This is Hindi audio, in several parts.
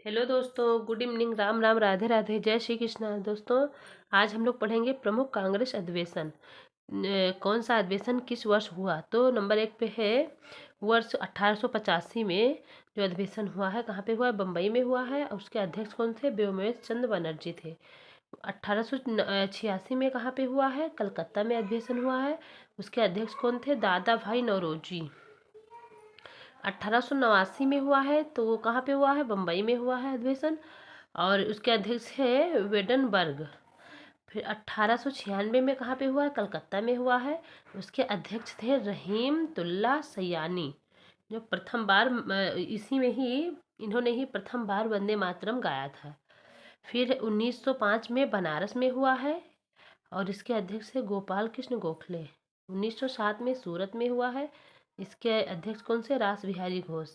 हेलो दोस्तों, गुड इवनिंग, राम राम, राधे राधे, जय श्री कृष्णा। दोस्तों, आज हम लोग पढ़ेंगे प्रमुख कांग्रेस अधिवेशन। कौन सा अधिवेशन किस वर्ष हुआ? तो नंबर 1 पे है वर्ष 1885 में जो अधिवेशन हुआ है। कहाँ पे हुआ है? बम्बई में हुआ है। और उसके अध्यक्ष कौन थे? व्योमकेश चंद्र बनर्जी थे। 1886 में कहाँ पे हुआ है? कलकत्ता में अधिवेशन हुआ है। उसके अध्यक्ष कौन थे? दादा भाई नौरोजी। 1889 में हुआ है, तो वो कहाँ पे हुआ है? बम्बई में हुआ है अधिवेशन। और उसके अध्यक्ष है वेडनबर्ग। फिर 1896 में कहाँ पे हुआ है? कलकत्ता में हुआ है। उसके अध्यक्ष थे रहीमतुल्ला सयानी, जो प्रथम बार इसी में ही इन्होंने ही प्रथम बार वंदे मातरम गाया था। फिर 1905 में बनारस में हुआ है, और इसके अध्यक्ष है गोपाल कृष्ण गोखले। 1907 में सूरत में हुआ है। इसके अध्यक्ष कौन से? रास बिहारी घोष।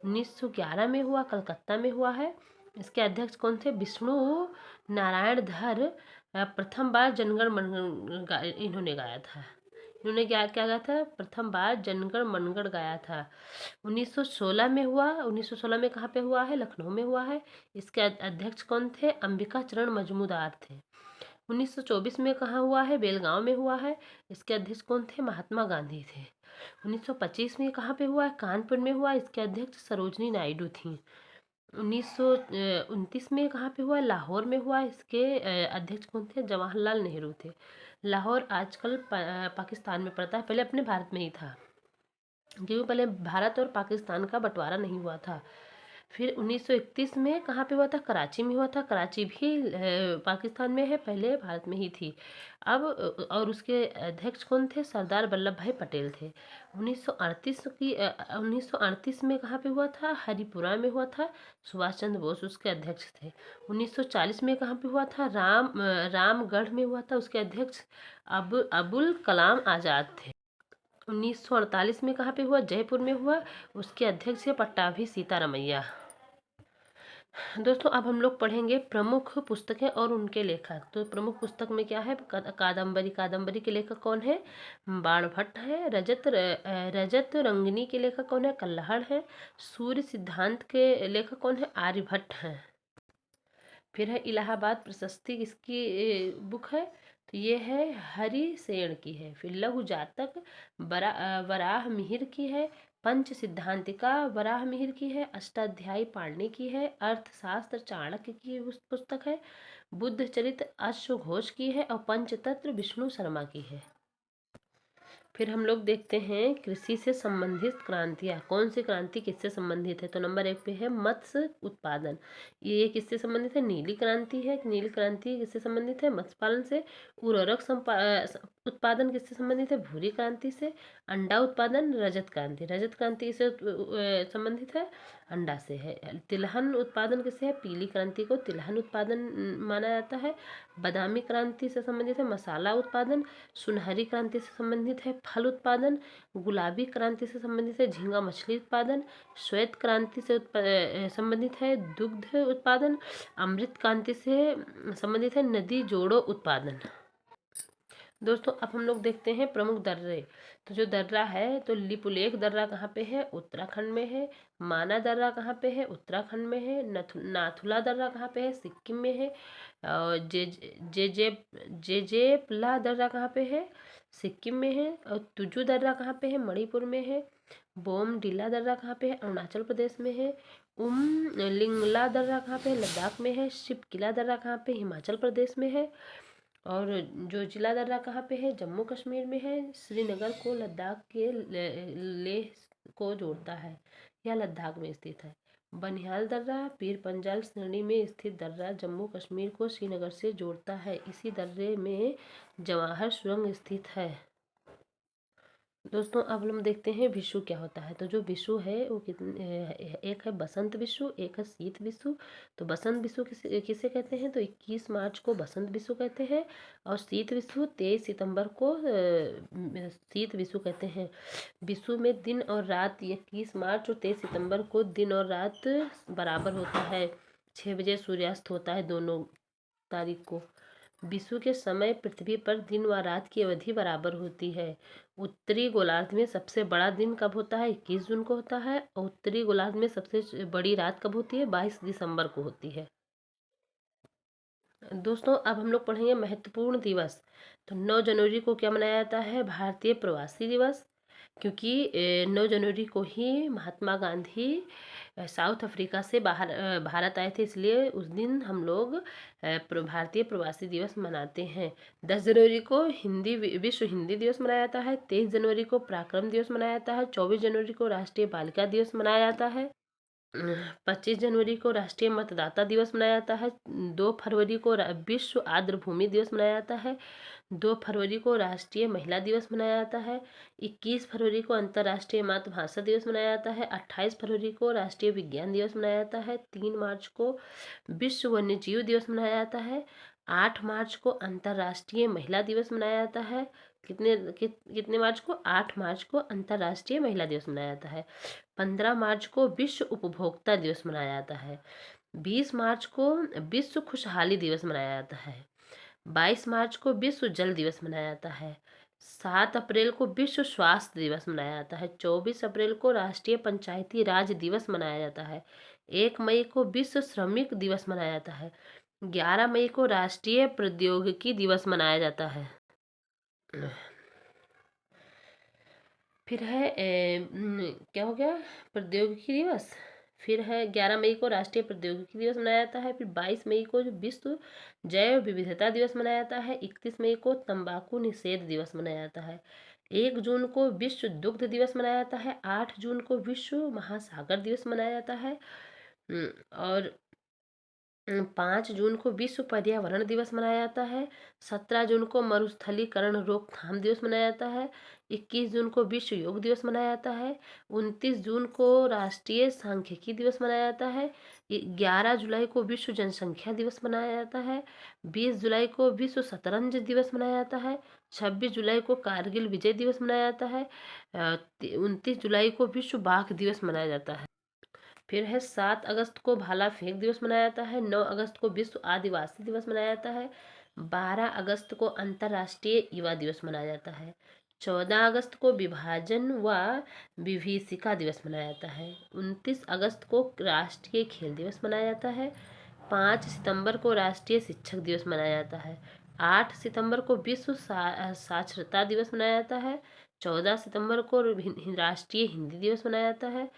1911 में हुआ, कलकत्ता में हुआ है। इसके अध्यक्ष कौन थे? विष्णु नारायण धर। प्रथम बार जनगण मन इन्होंने गाया था। इन्होंने क्या क्या गाया था? प्रथम बार जनगण मनगढ़ गाया था। 1916 में हुआ। 1916 में कहाँ पे हुआ है? लखनऊ में हुआ है। इसके अध्यक्ष कौन थे? अंबिका चरण मजूमदार थे। 1924 में कहाँ हुआ है? बेलगांव में हुआ है। इसके अध्यक्ष कौन थे? महात्मा गांधी थे। 1925 में कहाँ पे हुआ है? कानपुर में हुआ। इसके अध्यक्ष सरोजनी नायडू थी। 1929 में कहाँ पे हुआ? लाहौर में हुआ। इसके अध्यक्ष कौन थे? जवाहरलाल नेहरू थे। लाहौर आजकल पाकिस्तान में पड़ता है, पहले अपने भारत में ही था, क्योंकि पहले भारत और पाकिस्तान का बंटवारा नहीं हुआ था। फिर 1931 में कहाँ पे हुआ था? कराची में हुआ था। कराची भी पाकिस्तान में है, पहले भारत में ही थी। अब और उसके अध्यक्ष कौन थे? सरदार वल्लभ भाई पटेल थे। 1938 में कहाँ पे हुआ था? हरिपुरा में हुआ था। सुभाष चंद्र बोस उसके अध्यक्ष थे। 1940 में कहाँ पे हुआ था? रामगढ़ में हुआ था। उसके अध्यक्ष अबुल कलाम आज़ाद थे। 1948 में कहाँ पे हुआ? जयपुर में हुआ। उसके अध्यक्ष है पट्टाभी सीतारमैया। दोस्तों, अब हम लोग पढ़ेंगे प्रमुख पुस्तकें और उनके लेखक। तो प्रमुख पुस्तक में क्या है? कादम्बरी। कादम्बरी के लेखक कौन है? बाणभट्ट है। रजत रंगिनी के लेखक कौन है? कल्हड़ है। सूर्य सिद्धांत के लेखक कौन है? आर्यभट्ट हैं। फिर है इलाहाबाद प्रशस्ति, किसकी बुक है? तो ये है हरिसेन की है। फिर लघु जातक वराह मिहिर की है। पंच सिद्धांतिका वराह मिहिर की है। अष्टाध्यायी पाणिनि की है। अर्थशास्त्र चाणक्य की पुस्तक है। बुद्ध चरित्र अश्वघोष की है। और पंचतंत्र विष्णु शर्मा की है। फिर हम लोग देखते हैं कृषि से संबंधित क्रांतियाँ। कौन सी क्रांति किससे संबंधित है? तो नंबर 1 पे है मत्स्य उत्पादन। ये किससे संबंधित है? नीली क्रांति है। नीली क्रांति किससे संबंधित है? मत्स्य पालन से। उर्वरक उत्पादन किससे संबंधित है? भूरी क्रांति से। अंडा उत्पादन रजत क्रांति। रजत क्रांति किससे संबंधित है? अंडा से है। तिलहन उत्पादन किससे है? पीली क्रांति को तिलहन उत्पादन माना जाता है। बादामी क्रांति से संबंधित है मसाला उत्पादन। सुनहरी क्रांति से संबंधित है फल उत्पादन। गुलाबी क्रांति से संबंधित है झींगा मछली उत्पादन। श्वेत क्रांति से संबंधित है दुग्ध उत्पादन। अमृत क्रांति से संबंधित है नदी जोड़ों उत्पादन। दोस्तों, अब हम लोग देखते हैं प्रमुख दर्रे। तो जो दर्रा है, तो लिपुलेख दर्रा कहाँ पे है? उत्तराखंड में है। माना दर्रा कहाँ पे है? उत्तराखंड में है। नाथुला दर्रा कहाँ पे है? सिक्किम में है। और जेजेपला दर्रा कहाँ पे है? सिक्किम में है। और तुजू दर्रा कहाँ पे है? मणिपुर में है। बोमडिला दर्रा कहाँ पे है? अरुणाचल प्रदेश में है। लिंगला दर्रा कहाँ पे है? लद्दाख में है। शिपकिला दर्रा कहाँ पे? हिमाचल प्रदेश में है। और जो जिला दर्रा कहाँ पे है? जम्मू कश्मीर में है। श्रीनगर को लद्दाख के लेह को जोड़ता है, यह लद्दाख में स्थित है। बनिहाल दर्रा पीर पंजाल श्रेणी में स्थित दर्रा जम्मू कश्मीर को श्रीनगर से जोड़ता है। इसी दर्रे में जवाहर सुरंग स्थित है। दोस्तों, अब हम देखते हैं विषु क्या होता है। तो जो विषु है वो एक है बसंत विषु, एक है शीत विषु। तो बसंत विषु किसे कहते हैं? तो 21 मार्च को बसंत विषु कहते हैं। और शीत विषु 23 सितंबर को शीत विषु कहते हैं। विषु में दिन और रात 21 मार्च और 23 सितंबर को दिन और रात बराबर होता है। 6 बजे सूर्यास्त होता है दोनों तारीख को। विषुव के समय पृथ्वी पर दिन व रात की अवधि बराबर होती है। उत्तरी गोलार्ध में सबसे बड़ा दिन कब होता है? 21 जून को होता है। और उत्तरी गोलार्ध में सबसे बड़ी रात कब होती है? 22 दिसंबर को होती है। दोस्तों अब हम लोग पढ़ेंगे महत्वपूर्ण दिवस। तो 9 जनवरी को क्या मनाया जाता है? भारतीय प्रवासी दिवस, क्योंकि 9 जनवरी को ही महात्मा गांधी साउथ अफ्रीका से बाहर भारत आए थे, इसलिए उस दिन हम लोग भारतीय प्रवासी दिवस मनाते हैं। 10 जनवरी को विश्व हिंदी दिवस मनाया जाता है। 23 जनवरी को पराक्रम दिवस मनाया जाता है। 24 जनवरी को राष्ट्रीय बालिका दिवस मनाया जाता है। 25 जनवरी को राष्ट्रीय मतदाता दिवस मनाया जाता है। 2 फरवरी को विश्व आर्द्रभूमि दिवस मनाया जाता है। 2 फरवरी को राष्ट्रीय महिला दिवस मनाया जाता है। 21 फरवरी को अंतर्राष्ट्रीय मातृभाषा दिवस मनाया जाता है। 28 फरवरी को राष्ट्रीय विज्ञान दिवस मनाया जाता है। 3 मार्च को विश्व वन्यजीव दिवस मनाया जाता है। 8 मार्च को अंतर्राष्ट्रीय महिला दिवस मनाया जाता है। कितने मार्च को? 8 मार्च को अंतर्राष्ट्रीय महिला दिवस मनाया जाता है। 15 मार्च को विश्व उपभोक्ता दिवस मनाया जाता है। 20 मार्च को विश्व खुशहाली दिवस मनाया जाता है। 22 मार्च को विश्व जल दिवस मनाया जाता है। 7 अप्रैल को विश्व स्वास्थ्य दिवस मनाया जाता है। 24 अप्रैल को राष्ट्रीय पंचायती राज दिवस मनाया जाता है। 1 मई को विश्व श्रमिक दिवस मनाया जाता है। 11 मई को राष्ट्रीय प्रौद्योगिकी दिवस मनाया जाता है। फिर है क्या हो गया? प्रौद्योगिकी दिवस। फिर है 11 मई को राष्ट्रीय प्रौद्योगिकी दिवस मनाया जाता है। फिर 22 मई को जो विश्व जैव विविधता दिवस मनाया जाता है। 31 मई को तंबाकू निषेध दिवस मनाया जाता है। 1 जून को विश्व दुग्ध दिवस मनाया जाता है। 8 जून को विश्व महासागर दिवस मनाया जाता है। और 5 जून को विश्व पर्यावरण दिवस मनाया जाता है। 17 जून को मरुस्थलीकरण रोकथाम दिवस मनाया जाता है। 21 जून को विश्व योग दिवस मनाया जाता है। 29 जून को राष्ट्रीय सांख्यिकी दिवस मनाया जाता है। 11 जुलाई को विश्व जनसंख्या दिवस मनाया जाता है। 20 जुलाई को विश्व शतरंज दिवस मनाया जाता है। 26 जुलाई को कारगिल विजय दिवस मनाया जाता है। 29 जुलाई को विश्व बाघ दिवस मनाया जाता है। फिर है 7 अगस्त को भाला फेंक दिवस मनाया जाता है। 9 अगस्त को विश्व आदिवासी दिवस मनाया जाता है। 12 अगस्त को अंतर्राष्ट्रीय युवा दिवस मनाया जाता है। 14 अगस्त को विभाजन व विभीषिका दिवस मनाया जाता है। 29 अगस्त को राष्ट्रीय खेल दिवस मनाया जाता है। 5 सितंबर को राष्ट्रीय शिक्षक दिवस मनाया जाता है। 8 सितंबर को विश्व साक्षरता दिवस मनाया जाता है। 14 सितंबर को राष्ट्रीय हिंदी दिवस मनाया जाता है।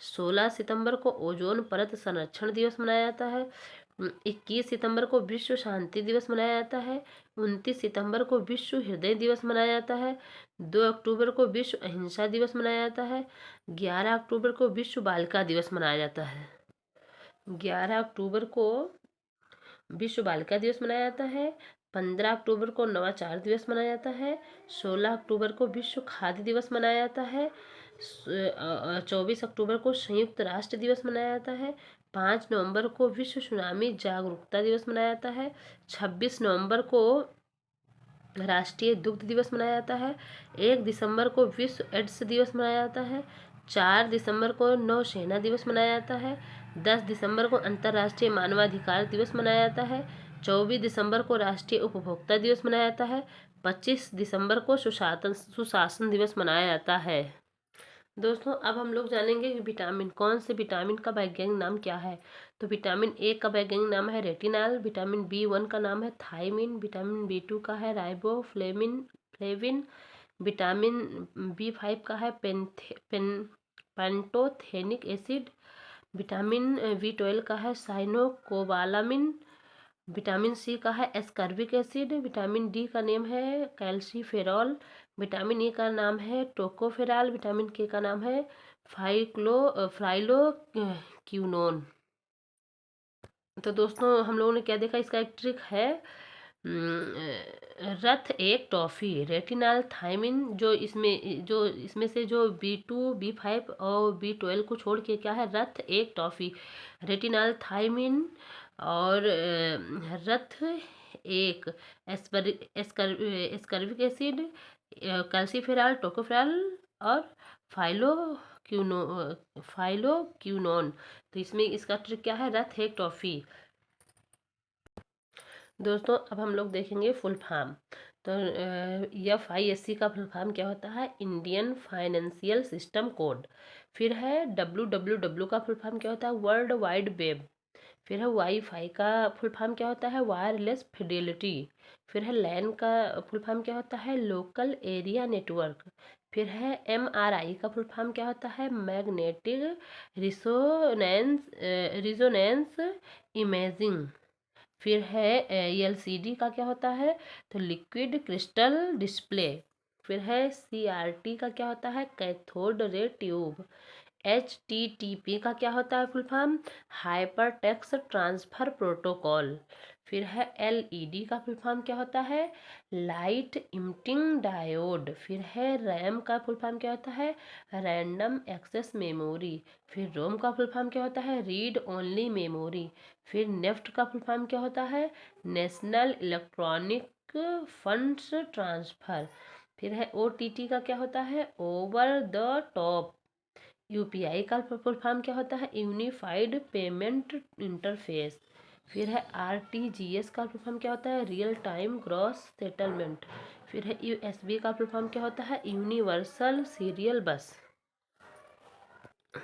16 सितंबर को ओजोन परत संरक्षण दिवस मनाया जाता है। 21 सितंबर को विश्व शांति दिवस मनाया जाता है। 29 सितंबर को विश्व हृदय दिवस मनाया जाता है। 2 अक्टूबर को विश्व अहिंसा दिवस मनाया जाता है। 11 अक्टूबर को विश्व बालिका दिवस मनाया जाता है। 11 अक्टूबर को विश्व बालिका दिवस मनाया जाता है। 15 अक्टूबर को नवाचार दिवस मनाया जाता है। 16 अक्टूबर को विश्व खाद्य दिवस मनाया जाता है। 24 अक्टूबर को संयुक्त राष्ट्र दिवस मनाया जाता है। 5 नवंबर को विश्व सुनामी जागरूकता दिवस मनाया जाता है। 26 नवंबर को राष्ट्रीय दुग्ध दिवस मनाया जाता है। 1 दिसंबर को विश्व एड्स दिवस मनाया जाता है। 4 दिसंबर को नौसेना दिवस मनाया जाता है। 10 दिसंबर को अंतर्राष्ट्रीय मानवाधिकार दिवस मनाया जाता है। 24 दिसंबर को राष्ट्रीय उपभोक्ता दिवस मनाया जाता है। 25 दिसंबर को सुशासन दिवस मनाया जाता है। दोस्तों अब हम लोग जानेंगे कि विटामिन, कौन से विटामिन का वैज्ञानिक नाम क्या है। तो विटामिन ए का वैज्ञानिक नाम है रेटिनॉल। विटामिन B1 का नाम है थायमिन। विटामिन B2 का है फ्लेविन। विटामिन B5 का है पेंटोथेनिक एसिड। विटामिन B12 का है साइनोकोबालामिन। विटामिन सी का है एस्कर्बिक एसिड। विटामिन डी का नेम है कैल्सीफेरॉल। विटामिन ई का नाम है टोकोफेरॉल। विटामिन के का नाम है फ्राइलोक्यूनोन। तो दोस्तों हम लोगों ने क्या देखा, इसका एक ट्रिक है। रथ एक टॉफ़ी रेटिनॉल थायमिन, जो इसमें से जो B2 B5 और B12 को छोड़ के क्या है, रथ एक टॉफ़ी रेटिनॉल थायमिन। और रथ एक एस्कर्बिक एसिड, कैल्सीफेरॉल, टोकोफेरॉल और फाइलोक्यूनोन। तो इसमें इसका ट्रिक क्या है, रथ एक टॉफ़ी। दोस्तों अब हम लोग देखेंगे फुल फॉर्म। तो FISC का फुल फॉर्म क्या होता है? Indian financial system code. फिर है WWW का फुल फॉर्म क्या होता है? World wide web. फिर है वाईफाई का फुल फॉर्म क्या होता है? Wireless Fidelity. फिर है लैन का फुल फॉर्म क्या होता है? Local area network. फिर है MRI का फुल फॉर्म क्या होता है? Magnetic resonance imaging. फिर है LCD का क्या होता है? तो लिक्विड क्रिस्टल डिस्प्ले। फिर है CRT का क्या होता है? Cathode ray tube. HTTP का क्या होता है full form? Hyper text transfer protocol. फिर है LED का फुल फॉर्म क्या होता है? Light emitting diode. फिर है RAM का फुल फॉर्म क्या होता है? Random access memory. फिर रोम का फुल फॉर्म क्या होता है? Read only memory. फिर नेफ्ट का फुल फॉर्म क्या होता है? National electronic funds transfer. फिर है OTT का क्या होता है? Over the top. UPI का फुल फॉर्म क्या होता है? Unified payment interface. फिर है RTGS का फुल फॉर्म क्या होता है? Real time gross settlement. फिर है USB का फुल फॉर्म क्या होता है? यूनिवर्सल सीरियल बस।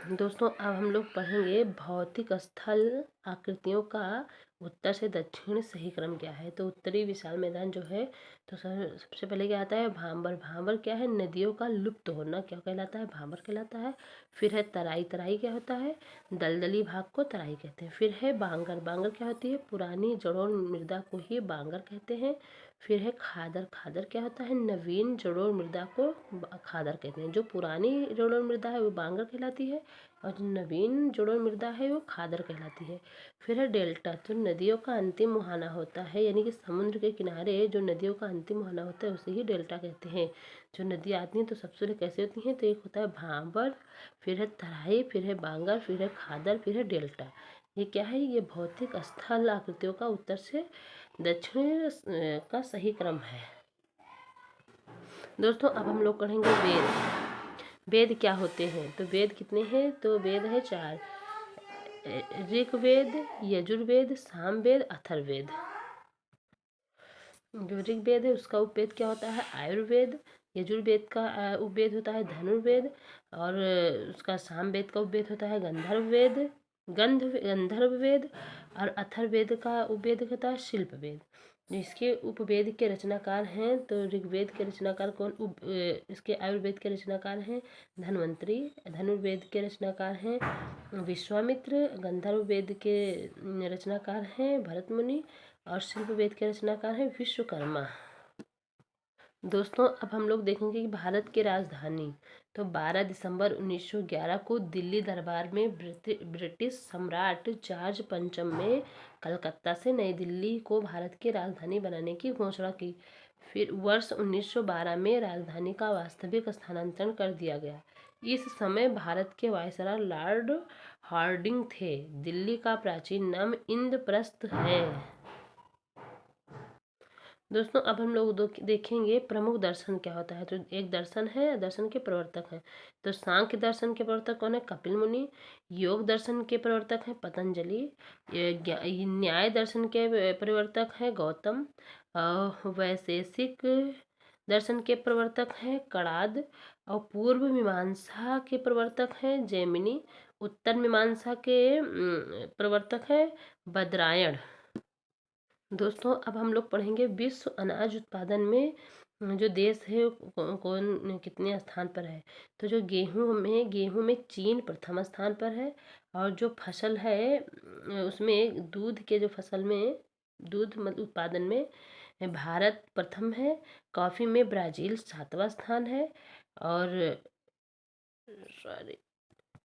दोस्तों अब हम लोग पढ़ेंगे भौतिक स्थल आकृतियों का उत्तर से दक्षिण सही क्रम क्या है। तो उत्तरी विशाल मैदान जो है, तो सबसे पहले क्या आता है? भांबर। भांबर क्या है? नदियों का लुप्त होना क्या कहलाता है? भांबर कहलाता है। फिर है तराई। तराई क्या होता है? दलदली भाग को तराई कहते हैं। फिर है बांगर। बांगर क्या होती है? पुरानी जड़ों मृदा को ही बांगर कहते हैं। फिर है खादर। खादर क्या होता है? नवीन जड़ों मृदा को खादर कहते हैं। जो पुरानी जड़ों मृदा है वो बांगर कहलाती है, और जो नवीन जड़ों मृदा है वो खादर कहलाती है। फिर है डेल्टा। तो नदियों का अंतिम मुहाना होता है, यानी कि समुद्र के किनारे जो नदियों का अंतिम मुहाना होता है उसे ही डेल्टा कहते हैं। जो नदी आती हैं तो सबसे पहले कैसे होती हैं? तो एक होता है भांबर, फिर है तराई, फिर है बांगर, फिर है खादर, फिर है डेल्टा। ये क्या है? ये भौतिक स्थल आकृतियों का उत्तर से दक्षिण का सही क्रम है। दोस्तों अब हम लोग पढ़ेंगे वेद। वेद क्या होते हैं? तो वेद कितने हैं? तो वेद है 4। ऋग्वेद, यजुर्वेद, सामवेद, अथर्ववेद। जो ऋग्वेद है उसका उपवेद क्या होता है? आयुर्वेद। यजुर्वेद का उपवेद होता है धनुर्वेद। और उसका सामवेद का उपवेद होता है गंधर्ववेद। और अथर्ववेद का उपवेद होता है शिल्पवेद। इसके उपवेद के रचनाकार हैं, तो ऋग्वेद के रचनाकार कौन? इसके आयुर्वेद के रचनाकार हैं धन्वंतरी। धनुर्वेद के रचनाकार हैं विश्वामित्र। गंधर्ववेद के रचनाकार हैं भरत मुनि। और शिल्पवेद के रचनाकार हैं विश्वकर्मा। दोस्तों अब हम लोग देखेंगे कि भारत की राजधानी। तो 12 दिसंबर 1911 को दिल्ली दरबार में ब्रिटिश सम्राट जॉर्ज पंचम ने कलकत्ता से नई दिल्ली को भारत की राजधानी बनाने की घोषणा की। फिर वर्ष 1912 में राजधानी का वास्तविक स्थानांतरण कर दिया गया। इस समय भारत के वायसराय लॉर्ड हार्डिंग थे। दिल्ली का प्राचीन नाम इंद्रप्रस्थ है। दोस्तों अब हम लोग देखेंगे प्रमुख दर्शन क्या होता है। तो एक दर्शन है, दर्शन के प्रवर्तक हैं। तो सांख्य दर्शन के प्रवर्तक कौन है? कपिल मुनि। योग दर्शन के प्रवर्तक हैं पतंजलि। ये न्याय दर्शन के प्रवर्तक हैं गौतम। वैशेषिक दर्शन के प्रवर्तक हैं कणाद। और पूर्व मीमांसा के प्रवर्तक हैं जैमिनी। उत्तर मीमांसा के प्रवर्तक हैं बदरायण। दोस्तों अब हम लोग पढ़ेंगे विश्व अनाज उत्पादन में जो देश है कौन कितने स्थान पर है। तो जो गेहूं में चीन प्रथम स्थान पर है। और जो फसल है उसमें दूध के जो फसल में दूध उत्पादन में भारत प्रथम है। कॉफ़ी में ब्राज़ील 7वां स्थान है। और सॉरी